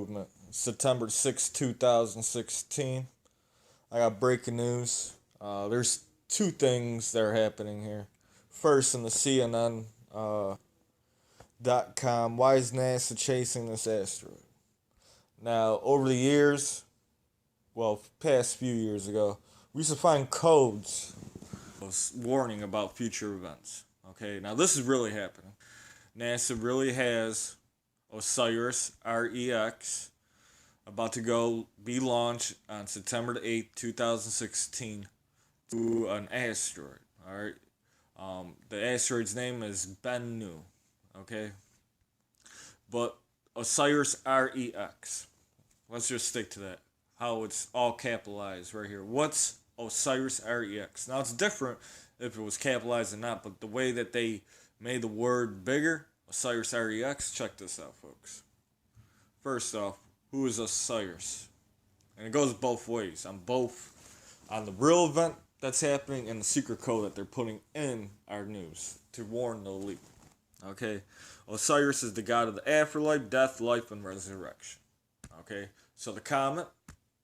movement. September 6, 2016. I got breaking news. There's two things that are happening here. First, in the CNN .com, why is NASA chasing this asteroid? Now, over the years, well, past few years ago, we used to find codes warning about future events. Okay, now this is really happening. NASA really has Osiris REX about to go be launched on September the 8th, 2016 to an asteroid. All right. The asteroid's name is Bennu. Okay. But Osiris REX. Let's just stick to that. How it's all capitalized right here. What's Osiris REX? Now it's different if it was capitalized or not, but the way that they made the word bigger, Osiris REX, check this out, folks. First off, who is Osiris? And it goes both ways. On the real event that's happening and the secret code that they're putting in our news to warn the elite. Okay, Osiris is the god of the afterlife, death, life, and resurrection. Okay, so the comet,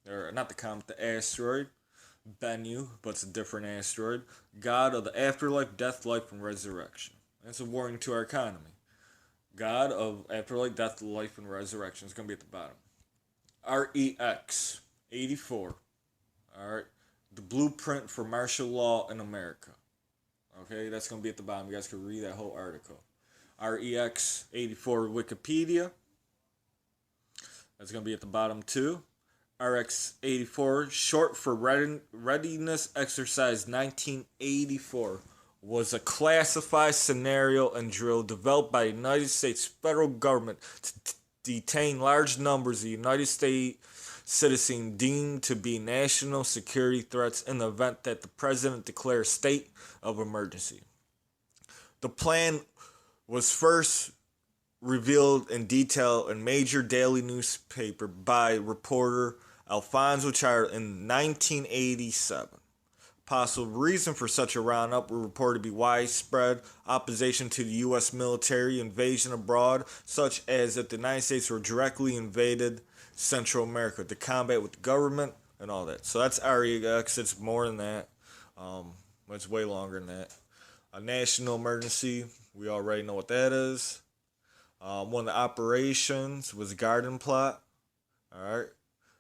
or not the comet, the asteroid, Bennu, but it's a different asteroid, god of the afterlife, death, life, and resurrection. That's a warning to our economy. God of afterlife, death, life, and resurrection is going to be at the bottom. REX 84. Alright. The blueprint for martial law in America. Okay, that's going to be at the bottom. You guys can read that whole article. REX 84 Wikipedia. That's going to be at the bottom too. RX 84, short for Readiness Exercise 1984, was a classified scenario and drill developed by the United States federal government to detain large numbers of United States citizens deemed to be national security threats in the event that the president declares state of emergency. The plan was first revealed in detail in major daily newspaper by reporter Alfonso Char in 1987. Possible reason for such a roundup were reported to be widespread opposition to the U.S. military invasion abroad, such as that the United States were directly invaded Central America to combat with the government and all that. So that's REX. It's more than that. It's way longer than that. A national emergency. We already know what that is. One of the operations was Garden Plot. All right.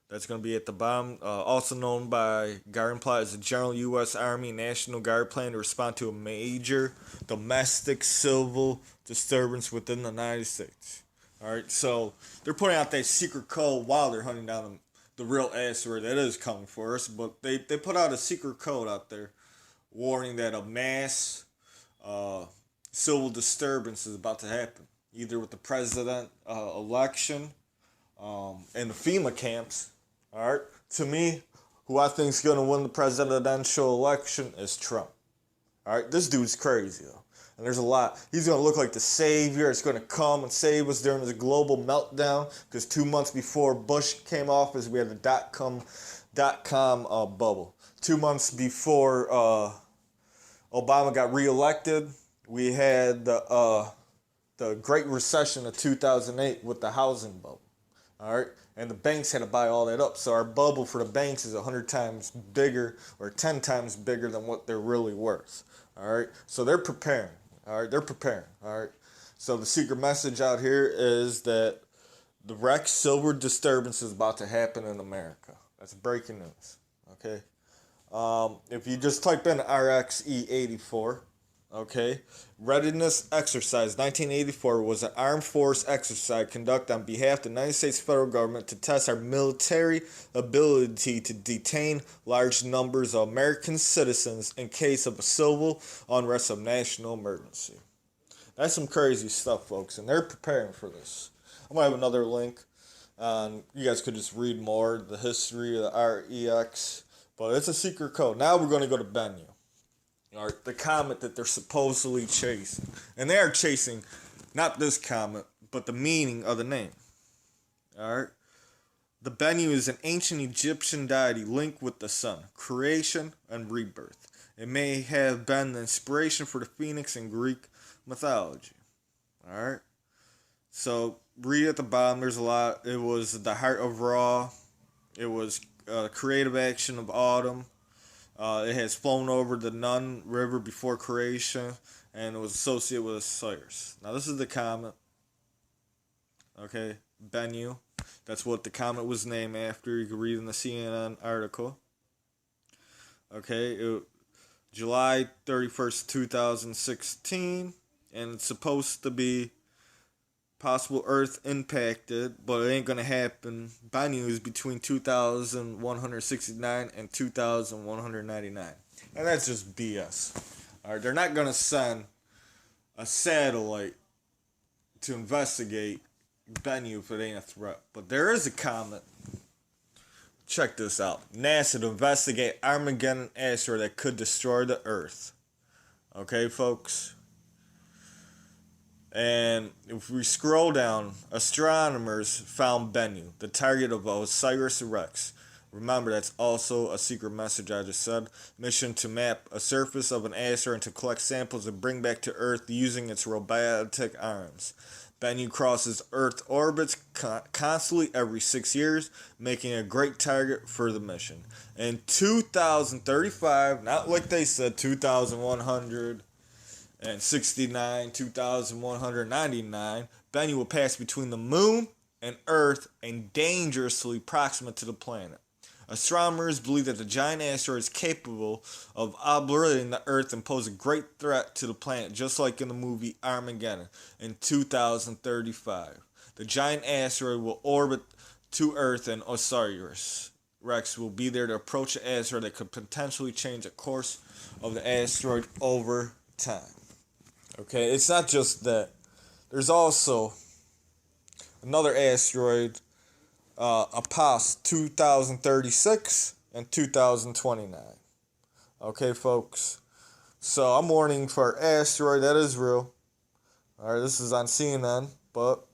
That's going to be at the bottom. Also known by Garden Plot as the General U.S. Army National Guard plan to respond to a major domestic civil disturbance within the United States. All right, so they're putting out that secret code while they're hunting down the real asteroid that is coming for us. But they put out a secret code out there warning that a mass civil disturbance is about to happen, either with the president election and the FEMA camps. All right, to me, who I think is going to win the presidential election is Trump. All right, this dude's crazy, though. And there's a lot. He's going to look like the savior. It's going to come and save us during this global meltdown. Because 2 months before Bush came off, we had the dot-com bubble. 2 months before Obama got reelected, we had the Great Recession of 2008 with the housing bubble. All right, and the banks had to buy all that up. So our bubble for the banks is 100 times bigger or 10 times bigger than what they're really worth. All right, so they're preparing. All right, they're preparing. All right, so the secret message out here is that the Rex silver disturbance is about to happen in America. That's breaking news. Okay, if you just type in RXE84. Okay, Readiness Exercise 1984 was an armed force exercise conducted on behalf of the United States federal government to test our military ability to detain large numbers of American citizens in case of a civil unrest of national emergency. That's some crazy stuff, folks, and they're preparing for this. I'm going to have another link. You guys could just read more, the history of the REX, but it's a secret code. Now we're going to go to Bennu. Or the comet that they're supposedly chasing. And they are chasing not this comet, but the meaning of the name. Alright? The Bennu is an ancient Egyptian deity linked with the sun, creation, and rebirth. It may have been the inspiration for the phoenix in Greek mythology. Alright? So, read at the bottom. There's a lot. It was the heart of Ra. It was creative action of autumn. It has flown over the Nun River before creation, and it was associated with Osiris. Now this is the comet. Okay, Bennu. That's what the comet was named after. You can read in the CNN article. Okay, July 31st, 2016, and it's supposed to be possible Earth impacted, but it ain't gonna happen. Bennu is between 2,169 and 2,199, and that's just BS. All right, they're not gonna send a satellite to investigate Bennu if it ain't a threat, but there is a comet. Check this out. NASA to investigate Armageddon asteroid that could destroy the Earth. Okay, folks? And if we scroll down, astronomers found Bennu, the target of Osiris-Rex. Remember, that's also a secret message I just said. Mission to map a surface of an asteroid and to collect samples and bring back to Earth using its robotic arms. Bennu crosses Earth orbits constantly every 6 years, making a great target for the mission. In 2035, not like they said 2169, 2199, Bennu will pass between the moon and Earth and dangerously proximate to the planet. Astronomers believe that the giant asteroid is capable of obliterating the Earth and pose a great threat to the planet, just like in the movie Armageddon in 2035. The giant asteroid will orbit to Earth, and Osiris-Rex will be there to approach the asteroid that could potentially change the course of the asteroid over time. Okay, it's not just that. There's also another asteroid, Apos 2036 and 2029. Okay, folks. So I'm warning for asteroid that is real. Alright, this is on CNN, but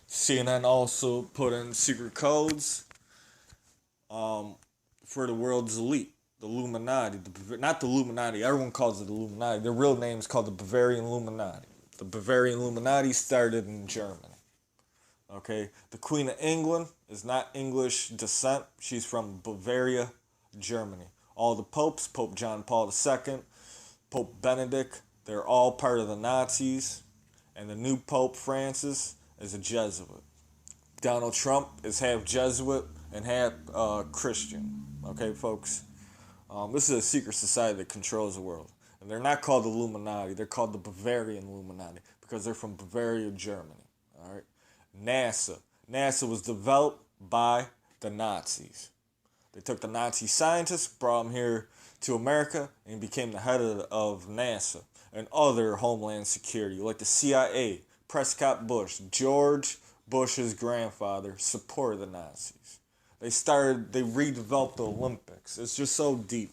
CNN also put in secret codes for the world's elite, the Illuminati. Not the Illuminati, everyone calls it the Illuminati. Their real name is called the Bavarian Illuminati. The Bavarian Illuminati started in Germany. Okay, the Queen of England is not English descent. She's from Bavaria, Germany. All the popes, Pope John Paul II, Pope Benedict, they're all part of the Nazis. And the new Pope Francis is a Jesuit. Donald Trump is half Jesuit and half Christian. Okay, folks? This is a secret society that controls the world. And they're not called the Illuminati. They're called the Bavarian Illuminati because they're from Bavaria, Germany. All right? NASA. NASA was developed by the Nazis. They took the Nazi scientists, brought them here to America, and became the head of NASA and other homeland security, like the CIA. Prescott Bush, George Bush's grandfather, supported the Nazis. They redeveloped the Olympics. It's just so deep.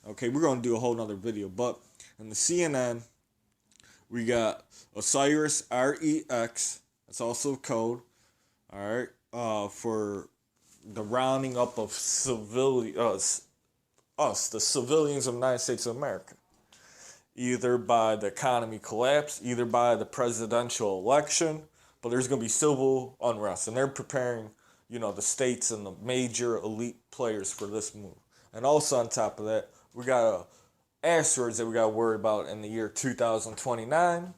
Okay, we're going to do a whole nother video, but in the CNN, we got Osiris, REX. That's also code, all right, for the rounding up of the civilians of the United States of America, either by the economy collapse, either by the presidential election, but there's going to be civil unrest, and they're preparing, the states and the major elite players for this move. And also on top of that, we got asteroids that we got to worry about in the year 2029,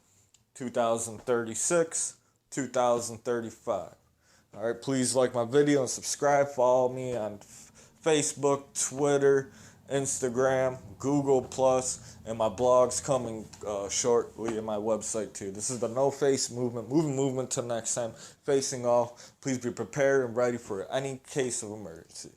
2036, 2035. All right, please like my video and subscribe. Follow me on Facebook, Twitter, Instagram, Google+, and my blog's coming shortly in my website too. This is the No Face Movement. Movement till next time. Facing off. Please be prepared and ready for any case of emergency.